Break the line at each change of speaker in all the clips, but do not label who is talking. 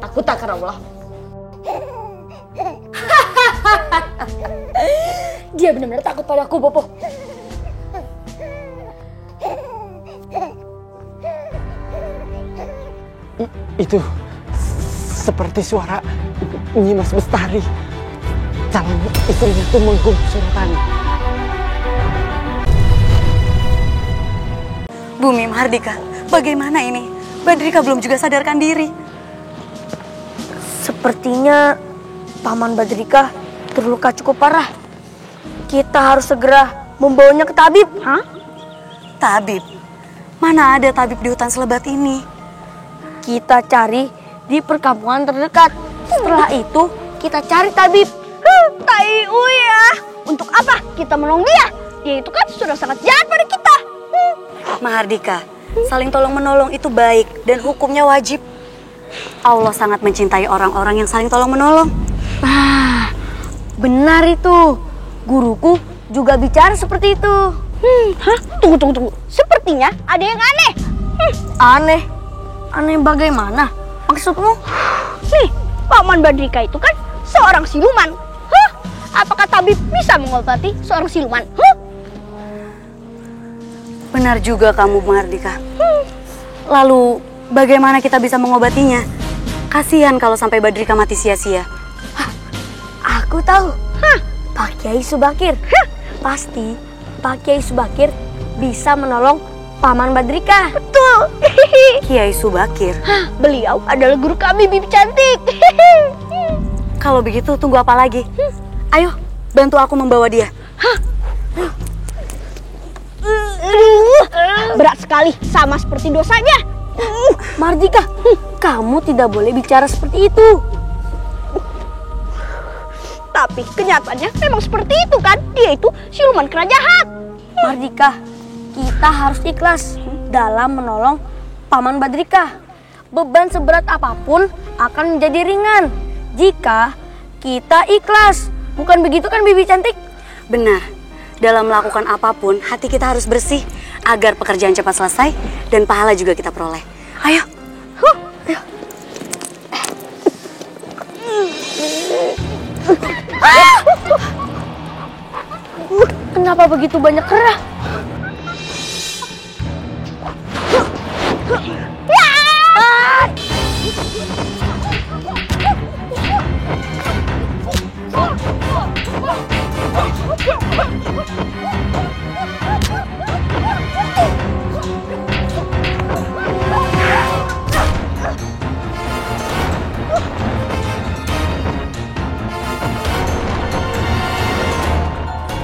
Aku takkan Allah. Dia benar-benar takut padaku, Bopo.
Itu seperti suara Nyimas Bestari, calon istrinya Tumenggung Suratani.
Bumi Mahardika, bagaimana ini? Badrika belum juga sadarkan diri.
Sepertinya Paman Badrika terluka cukup parah. Kita harus segera membawanya ke tabib.
Hah? Tabib? Mana ada tabib di hutan selebat ini?
Kita cari di perkampungan terdekat. Setelah itu kita cari tabib.
Taiu ya. Untuk apa kita menolong dia? Dia itu kan sudah sangat jahat pada kita.
Mahardika, saling tolong-menolong itu baik dan hukumnya wajib. Allah sangat mencintai orang-orang yang saling tolong-menolong.
Ah, benar itu. Guruku juga bicara seperti itu.
Hah? Tunggu. Sepertinya ada yang aneh.
Aneh? Aneh bagaimana? Maksudmu?
Nih, Paman Badrika itu kan seorang siluman. Hah? Apakah tabib bisa mengobati seorang siluman? Hah?
Benar juga kamu, Mahardika. Lalu, bagaimana kita bisa mengobatinya? Kasihan kalau sampai Badrika mati sia-sia.
Aku tahu. Pak Kiai Subakir. Pasti Pak Kiai Subakir bisa menolong Paman Badrika.
Betul.
Kiai Subakir?
Beliau adalah guru kami, Bibi Cantik.
Kalau begitu, tunggu apa lagi? Ayo, bantu aku membawa dia.
Berat sekali, sama seperti dosanya.
Mardika, kamu tidak boleh bicara seperti itu.
Tapi kenyataannya memang seperti itu kan? Dia itu siluman kera jahat.
Mardika, kita harus ikhlas dalam menolong Paman Badrika. Beban seberat apapun akan menjadi ringan jika kita ikhlas. Bukan begitu kan, Bibi Cantik?
Benar. Dalam melakukan apapun, hati kita harus bersih agar pekerjaan cepat selesai dan pahala juga kita peroleh. Ayo.
Ayo. Kenapa begitu banyak kera?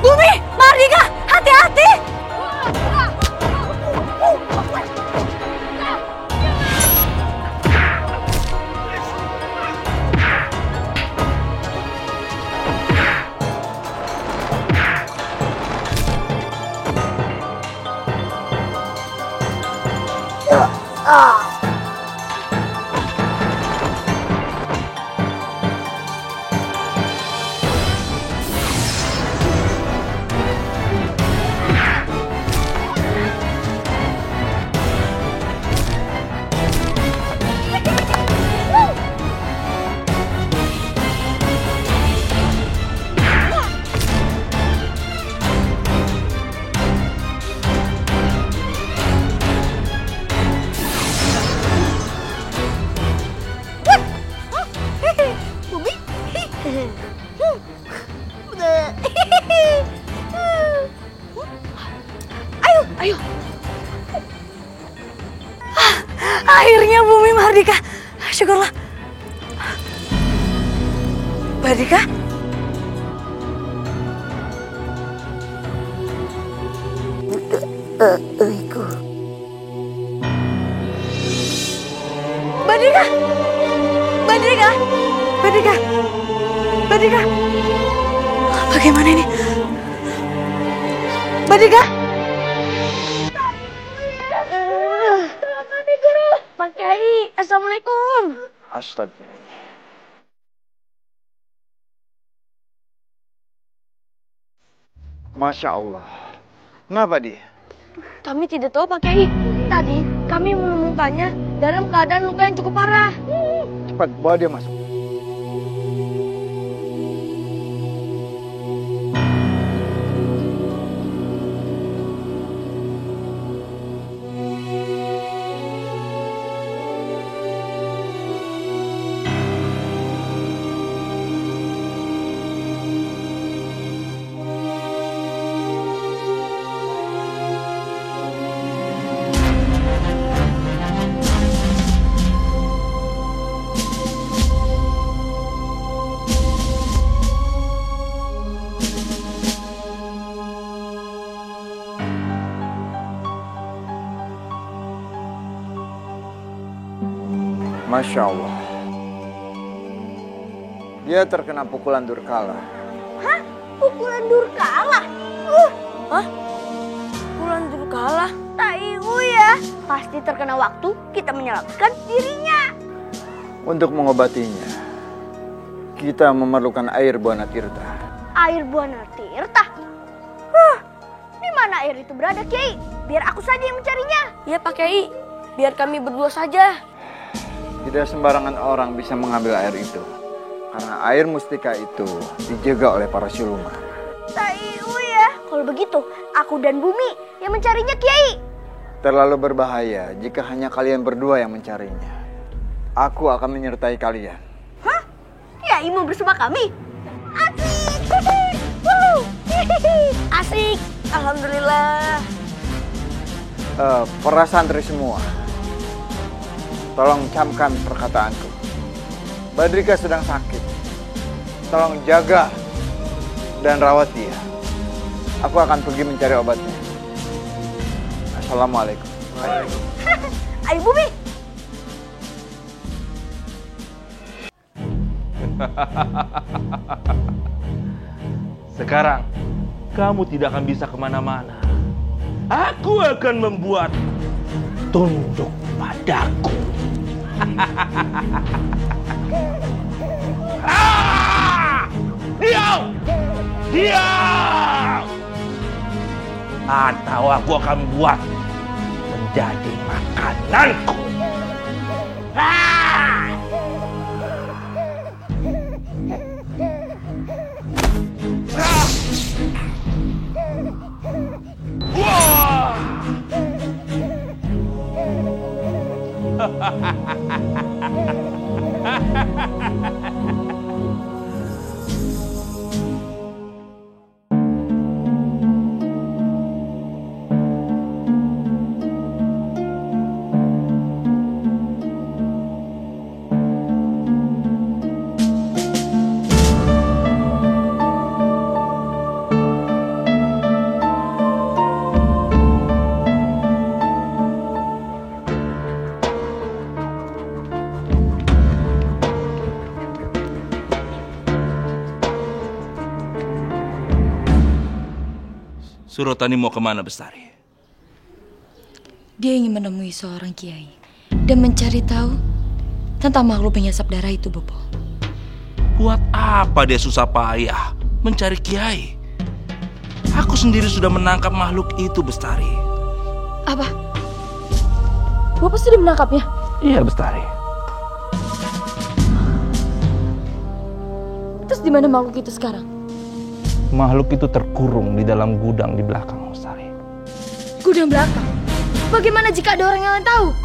Bumi, Mardika, hati-hati!
Ayo.
Akhirnya Bumi Mahardika. Syukurlah. Badrika?
Iku.
Badrika! Badrika! Badrika! Badrika! Bagaimana ini? Badrika!
Pak Kiai, Assalamualaikum.
Astaga. Masya Allah. Ngapa dia?
Kami tidak tahu Pak Kiai. Tadi kami menemukannya dalam keadaan luka yang cukup parah.
Cepat, bawa dia masuk. Masya Allah. Dia terkena pukulan Durkala.
Hah? Pukulan Durkala?
Hah? Pukulan Durkala?
Taiu ya. Pasti terkena waktu kita menyelamatkan dirinya.
Untuk mengobatinya, kita memerlukan air Buana Tirta.
Air Buana Tirta? Di mana air itu berada, Kiai? Biar aku saja yang mencarinya.
Ya Pak Kiai, biar kami berdua saja.
Tidak sembarangan orang bisa mengambil air itu. Karena air mustika itu dijaga oleh para siluman.
Taiu ya. Kalau begitu, aku dan Bumi yang mencarinya, Kiai.
Terlalu berbahaya jika hanya kalian berdua yang mencarinya. Aku akan menyertai kalian.
Hah? Kiai mau bersama kami? Asik!
Asik, alhamdulillah.
Para santri semua, tolong camkan perkataanku. Badrika sedang sakit. Tolong jaga dan rawat dia. Aku akan pergi mencari obatnya. Assalamualaikum.
Ayo Bumi.
Sekarang, kamu tidak akan bisa kemana-mana. Aku akan membuat tunduk padaku. Diam! Diam! Atau aku akan buat menjadi makananku.
Surotani mau kemana, Bestari?
Dia ingin menemui seorang kiai dan mencari tahu tentang makhluk penyesap darah itu, Bopo.
Buat apa dia susah payah mencari kiai? Aku sendiri sudah menangkap makhluk itu, Bestari.
Apa? Bopo sudah menangkapnya?
Iya, Bestari.
Terus di mana makhluk itu sekarang?
Makhluk itu terkurung di dalam gudang di belakang, Bestari.
Gudang belakang? Bagaimana jika ada orang yang tahu?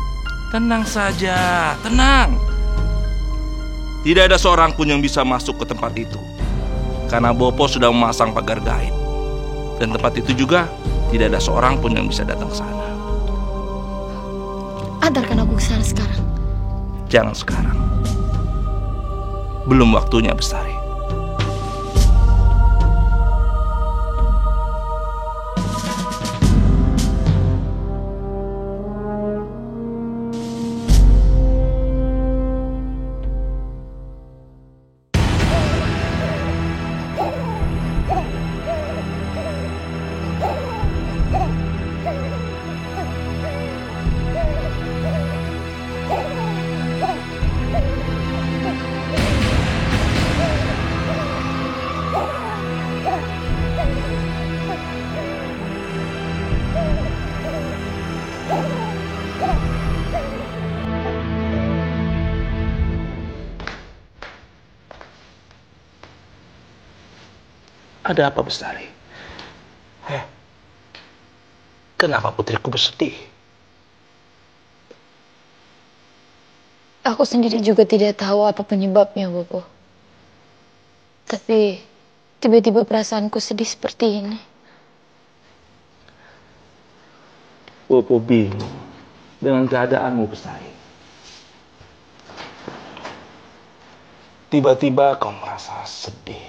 Tenang saja, tenang. Tidak ada seorang pun yang bisa masuk ke tempat itu. Karena Bopo sudah memasang pagar gaib. Dan tempat itu juga tidak ada seorang pun yang bisa datang ke sana.
Antarkan aku ke sana sekarang.
Jangan sekarang. Belum waktunya, Bestari.
Ada apa Bestari? Kenapa putriku bersedih?
Aku sendiri juga tidak tahu apa penyebabnya, Bopo. Tapi tiba-tiba perasaanku sedih seperti ini.
Bopo bingung dengan keadaanmu, Bestari. Tiba-tiba kau merasa sedih.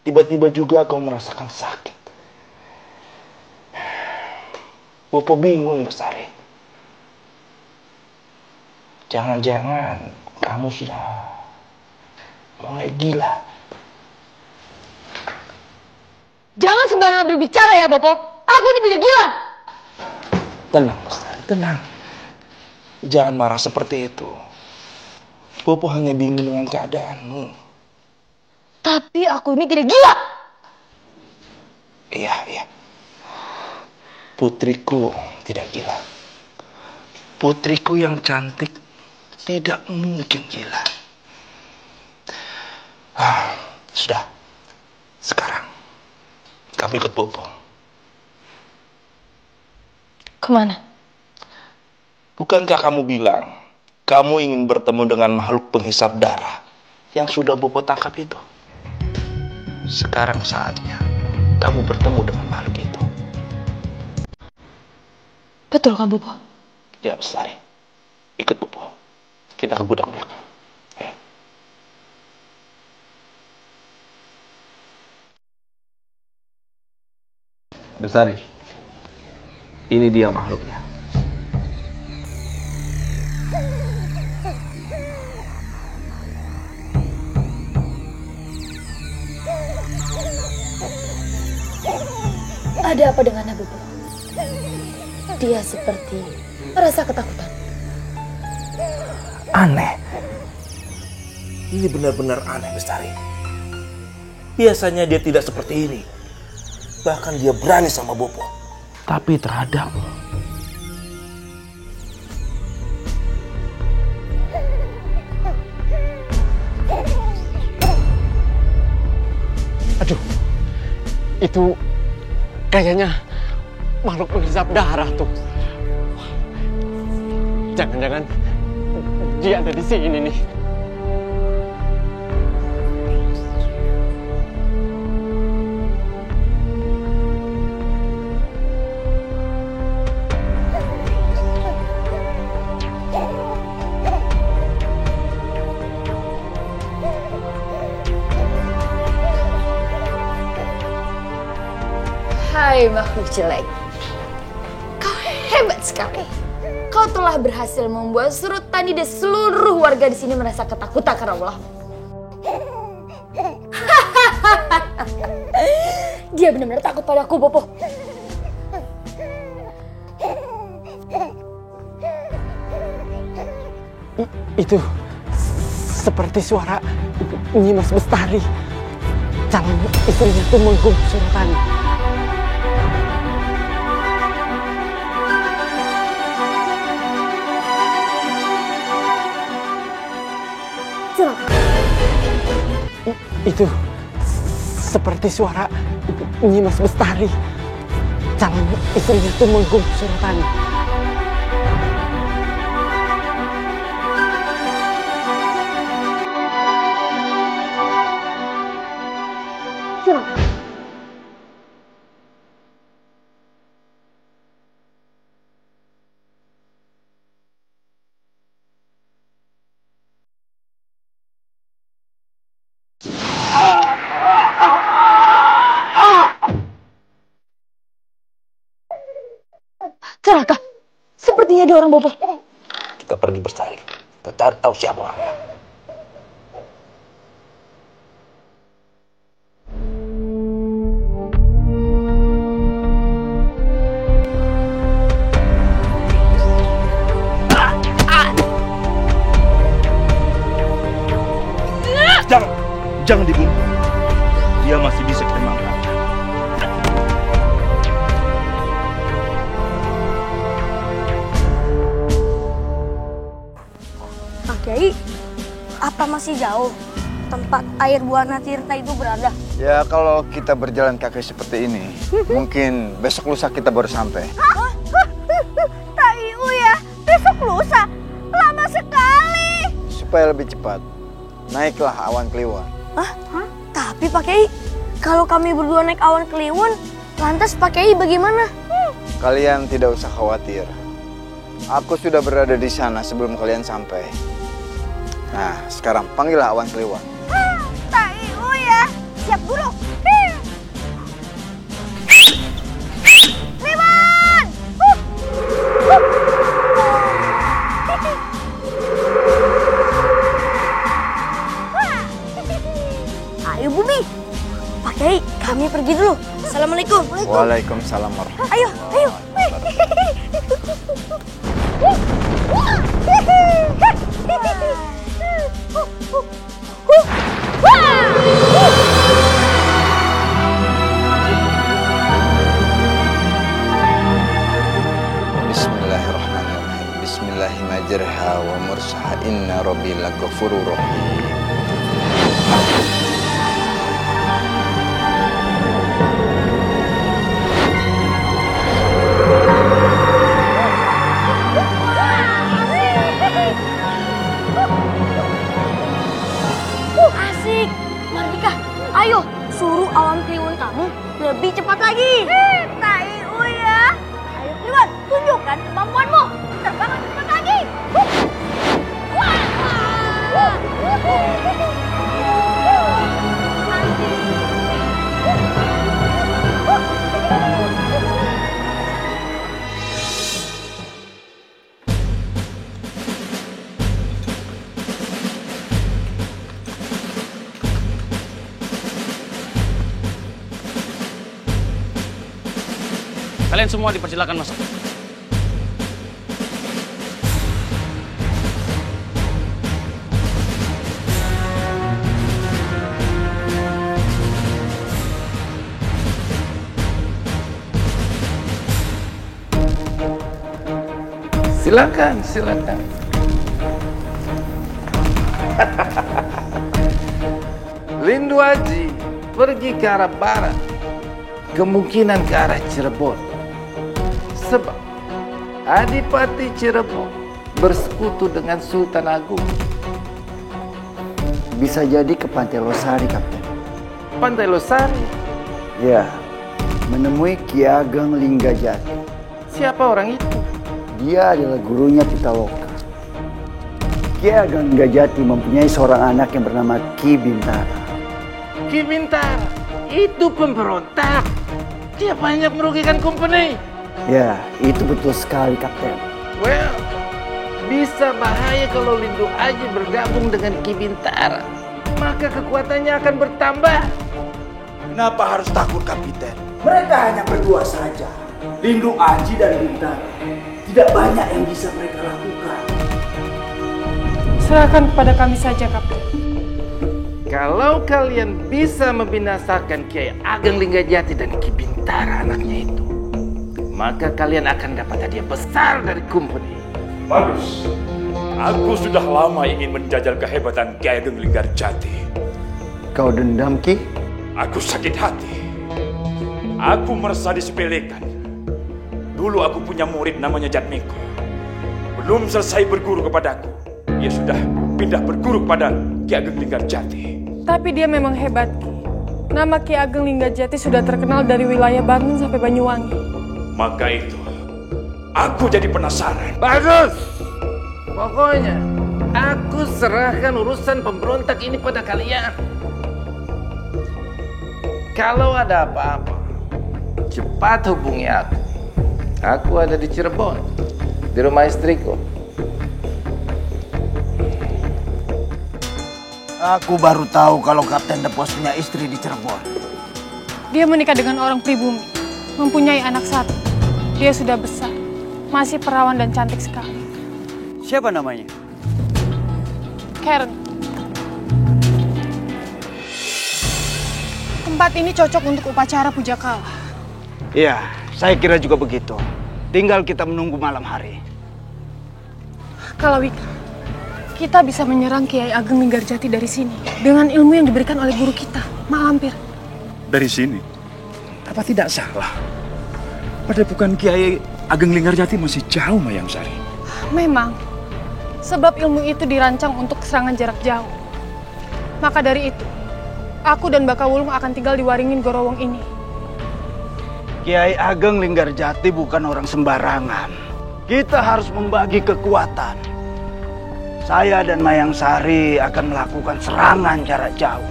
Tiba-tiba juga kau merasakan sakit. Bopo bingung, Bestari. Jangan-jangan kamu sudah mulai gila.
Jangan sembarangan berbicara ya, Bopo. Aku ini tidak gila.
Tenang, Bestari, tenang. Jangan marah seperti itu. Bopo hanya bingung dengan keadaanmu.
Tapi aku ini tidak gila.
Iya. Putriku tidak gila. Putriku yang cantik tidak mungkin gila. Sudah. Sekarang kamu ikut Bopo.
Kemana?
Bukankah kamu bilang kamu ingin bertemu dengan makhluk penghisap darah yang sudah Bopo tangkap itu? Sekarang saatnya kamu bertemu dengan makhluk itu.
Betul kan, Bopo?
Ya, Bestari. Ikut Bopo. Kita ke gudang belakang.
Bestari, ini dia makhluknya.
Ada apa dengannya, Bopo? Dia seperti merasa ketakutan.
Aneh. Ini benar-benar aneh, Bestari. Biasanya dia tidak seperti ini. Bahkan dia berani sama Bopo. Tapi terhadapmu.
Aduh, itu kayaknya makhluk penghisap darah tuh. Jangan-jangan dia ada di sini nih.
Hai makhluk jelek, kau hebat sekali. Kau telah berhasil membuat Surutani dan seluruh warga di sini merasa ketakutan karena Allah. Dia benar-benar takut padaku, Bopo.
Itu seperti suara Nyi Mas Bestari, calon istrinya Tumenggung Surutani. Itu seperti suara Nyi Mas Bestari, calon istrinya Tumenggung Surutani.
Celaka, sepertinya ada orang, Bopo.
Kita pergi Bestari. Kita cari tahu siapa orangnya.
Jangan dibunuh. Dia masih bisa kita manfaatkan.
Pak Kiai, apa masih jauh? tempat air Buana Tirta itu berada?
Ya kalau kita berjalan kaki seperti ini, mungkin besok lusa kita baru sampai.
Taiu ya, besok lusa. Lama sekali.
Supaya lebih cepat, naiklah awan kliwon.
Tapi Pak Kiai, kalau kami berdua naik awan kliwon, lantas Pak Kiai bagaimana?
Kalian tidak usah khawatir. Aku sudah berada di sana sebelum kalian sampai. Nah, sekarang panggillah awan kliwon.
Taiu ya, siap dulu. Kliwon!
Ayo Bumi. Pak Kiai, kami pergi dulu. Assalamualaikum.
Waalaikumsalam warahmatullahi
Ayo, ayo.
Bismillahirrahmanirrahim. Bismillahimajirha wa mursaha inna rabbi laghafurur rahim.
Asik. Mardika, ayo suruh awan kliwon kamu lebih cepat lagi.
Taiu ya. Ayo Kliwon, tunjukkan kemampuanmu. Terbang lebih cepat lagi.
Kalian semua dipersilakan masuk.
Silakan, silakan. Lindu Aji pergi ke arah barat, kemungkinan ke arah Cirebon. Sebab Adipati Cirebon bersekutu dengan Sultan Agung.
Bisa jadi ke Pantai Losari, Kapten.
Pantai Losari?
Ya, menemui Ki Ageng Linggajati.
Siapa orang itu?
Dia adalah gurunya Pitaloka. Ki Ageng Linggajati mempunyai seorang anak yang bernama Ki Bintara.
Ki Bintara? Itu pemberontak. Dia banyak merugikan company.
Ya, itu betul sekali, Kapten.
Well, bisa bahaya kalau Lindu Aji bergabung dengan Ki Bintara. Maka kekuatannya akan bertambah.
Kenapa harus takut, Kapten? Mereka hanya berdua saja. Lindu Aji dan Bintara. Tidak banyak yang bisa mereka lakukan.
Serahkan kepada kami saja, Kapten.
Kalau kalian bisa membinasakan Kiai Ageng Linggajati dan Ki Bintara anaknya itu, maka kalian akan dapat hadiah besar dari company.
Bagus. Aku sudah lama ingin menjajal kehebatan Kiai Ageng Linggajati.
Kau dendam, Ki?
Aku sakit hati. Aku merasa disepelekan. Dulu aku punya murid namanya Jatmiko. Belum selesai berguru kepadaku, ia sudah pindah berguru kepada Ki Ageng Linggajati.
Tapi dia memang hebat, Ki. Nama Ki Ageng Linggajati sudah terkenal dari wilayah Bandung sampai Banyuwangi.
Maka itu, aku jadi penasaran.
Bagus! Pokoknya, aku serahkan urusan pemberontak ini pada kalian. Kalau ada apa-apa, cepat hubungi aku. Aku ada di Cirebon, di rumah istriku.
Aku baru tahu kalau Kapten Depos punya istri di Cirebon.
Dia menikah dengan orang pribumi, mempunyai anak satu. Dia sudah besar, masih perawan dan cantik sekali.
Siapa namanya?
Karen. Tempat ini cocok untuk upacara puja kala.
Iya, saya kira juga begitu. Tinggal kita menunggu malam hari.
Kalawika, kita bisa menyerang Kiai Ageng Linggarjati dari sini dengan ilmu yang diberikan oleh guru kita, Mak Lampir.
Dari sini? Apa tidak salah? Padahal bukan Kiai Ageng Linggarjati masih jauh, Mayang Sari.
Memang, sebab ilmu itu dirancang untuk serangan jarak jauh. Maka dari itu, aku dan Baka Wulung akan tinggal di Waringin Gorowong ini.
Kiai Ageng Linggarjati bukan orang sembarangan. Kita harus membagi kekuatan. Saya dan Mayang Sari akan melakukan serangan jarak jauh.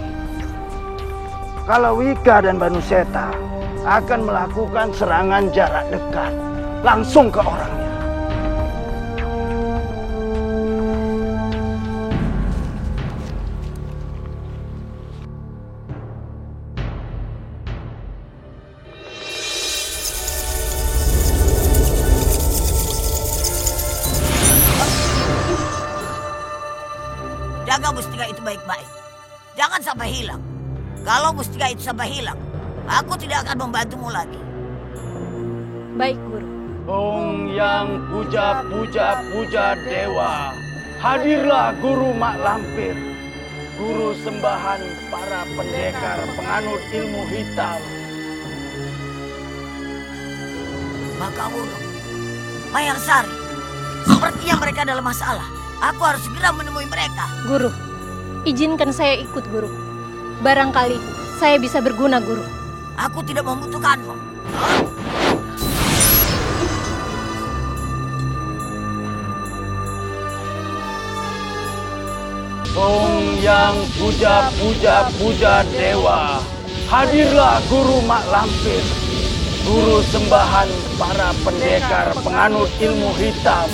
Kalau Wika dan Banu Seta akan melakukan serangan jarak dekat, langsung ke orangnya.
Jaga mustika itu baik-baik. Jangan sampai hilang. Kalau mustika itu sampai hilang, aku tidak akan membantumu lagi.
Baik, Guru.
Om yang puja dewa. Hadirlah Guru Mak Lampir. Guru sembahan para pendekar penganut ilmu hitam.
Baka Wulung, Mayang Sari, sepertinya mereka dalam masalah. Aku harus segera menemui mereka.
Guru, izinkan saya ikut, Guru. Barangkali saya bisa berguna, Guru.
Aku tidak membutuhkanmu.
Om yang puja dewa. Hadirlah Guru Mak Lampir. Guru sembahan para pendekar penganut ilmu hitam.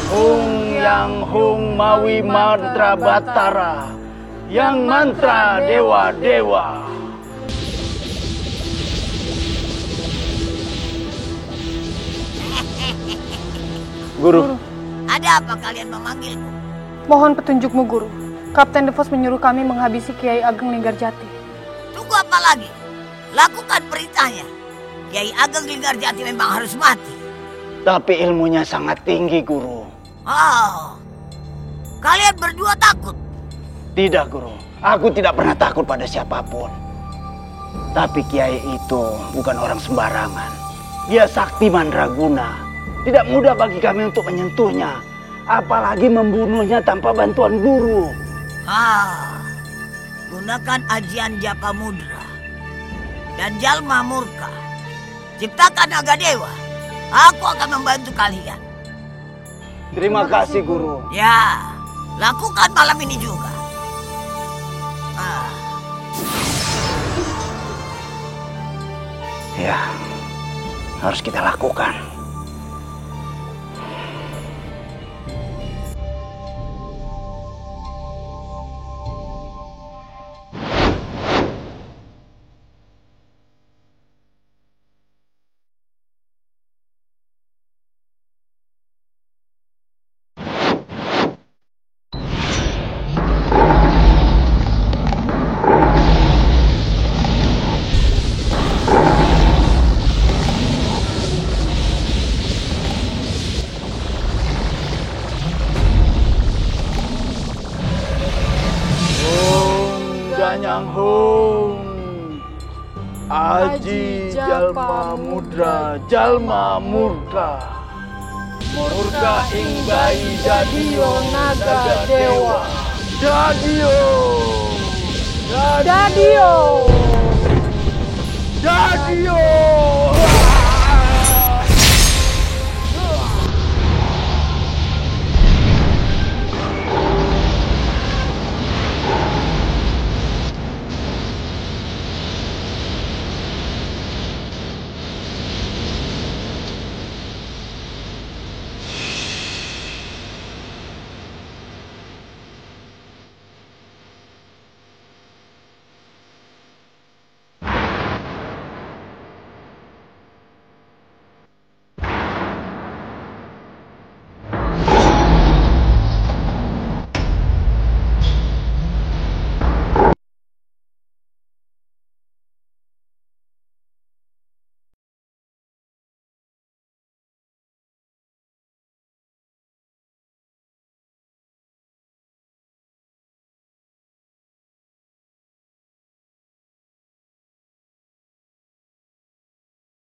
Hung yang hung mawi mantra batara, yang mantra dewa-dewa. Guru.
Ada apa kalian memanggilku?
Mohon petunjukmu, Guru. Kapten Devos menyuruh kami menghabisi Kiai Ageng Linggarjati.
Tunggu apa lagi? Lakukan perintahnya. Kiai Ageng Linggarjati memang harus mati.
Tapi ilmunya sangat tinggi, Guru.
Oh, kalian berdua takut?
Tidak, Guru. Aku tidak pernah takut pada siapapun. Tapi Kiai itu bukan orang sembarangan. Dia sakti mandraguna. Tidak mudah bagi kami untuk menyentuhnya. Apalagi membunuhnya tanpa bantuan Guru.
Gunakan ajian Japa Mudra dan Jalma Murka. Ciptakan naga dewa. Aku akan membantu kalian.
Terima kasih, Guru.
Ya, lakukan malam ini juga.
Ya, harus kita lakukan. Yang hung Aji Jalma Mudra Jalma Murka Murka ing bayi Dadio naga dewa Dadio Dadio Dadio